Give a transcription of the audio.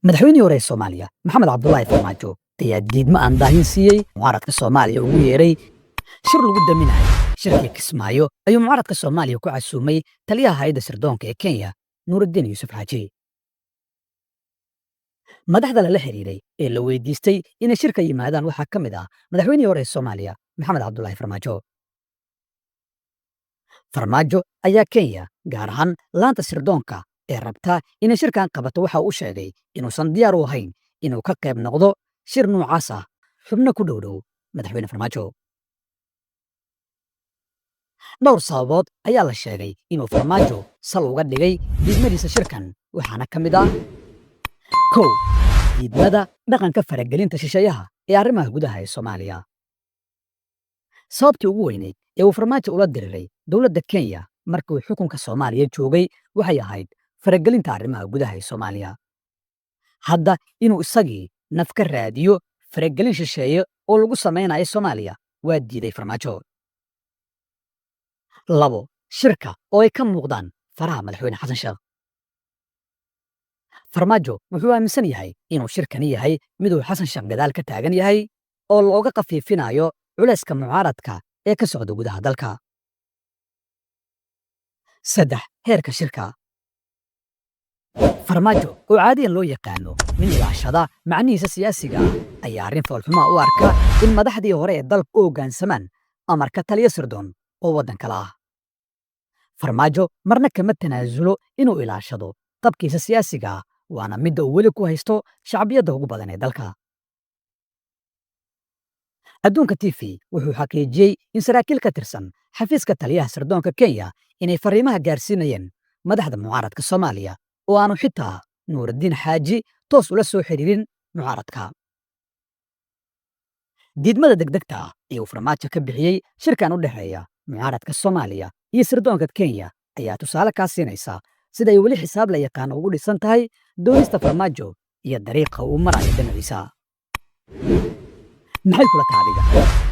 madaxweynihii hore ee Soomaaliya Maxamed Cabdullaahi Farmaajo ayaa diidmo aan daahin siiyey mucaaradka Soomaaliya ugu yeeray shir lagu daminayo shirkii Kismaayo ayuu mucaaradka Soomaaliya ku casuumay taliyaha hay'adda sirdoonka ee Kenya Nuruddin Yuusuf Xaaji. Madaxda la xiriiray ee la weydiistay inay shirka yimaadaan waxaa ka mid ah madaxweynihii hore ee Soomaaliya Maxamed Cabdullaahi Farmaajo. Farmaajo ayaa Kenya gaar ahaan laanta sirdoonka ee rabta inay shirkan qabato waxa uu sheegay inuusan diyaar u ahayn inuu ka qayb noqdo shir noocaas ah xubno ku dhow madaxweyne Farmaajo. dhowr sababood ayaa la sheegay inuu Farmaajo sal uga dhigay diidmadiisa shirkan waxaana ka mid ah kow diidmada dhaqanka faragelinta shisheeyaha ee arrimaha gudaha ee Soomaaliya. Sababtii ugu weyneyd ee uu Farmaajo ula diriray dowladda Kenya markii uu xukunka Soomaaliya joogay waxay ahayd faragelinta arrimaha gudaha ee Soomaaliya. Hadda inuu isagii naf ka raadiyo faragelin shisheeye oo lagu samaynayo Soomaaliya waa diiday Farmaajo. labo shirka oo ay ka muuqdaan faraha madaxweyne Xasan Sheekh. Farmaajo wuxuu aaminsan yahay inuu shirkani yahay mid uu Xasan Sheekh gadaal ka taagan yahay oo looga qafiifinayo culayska mucaaradka ee ka socda gudaha dalka. saddex heerka shirka. Farmaajo oo caadiyan loo yaqaano min ilaashada macnihiisa siyaasiga ayaa arrin foolxuma u arka in madaxdii hore ee dalka u hoggaansamaan amarka taliya sirdoon oo waddan kale ah. Farmaajo marna kama tanaasulo inuu ilaashado qabkiisa siyaasiga ah waana midda uu weli ku haysto shacbiyadda ugu badan ee dalka. Adduunka TV wuxuu xaqiijiyey in saraakiil ka tirsan xafiiska taliyaha sirdoonka Kenya inay fariimaha gaarsiinayeen madaxda mucaaradka Soomaaliya oo aanu xitaa Nuruddin Xaaji toos ula soo xiriirin mucaaradka. diidmada degdegta ah ee uu Farmaajo ka bixiyey shirkan u dhexeeya mucaaradka Soomaaliya iyo sirdoonka Kenya ayaa tusaale ka siinaysa sida ay weli xisaab la yaqaan ugu dhisan tahay doonista Farmaajo iyo dariiqa uu marayo dhinaciisa. maxay kula tahay adiga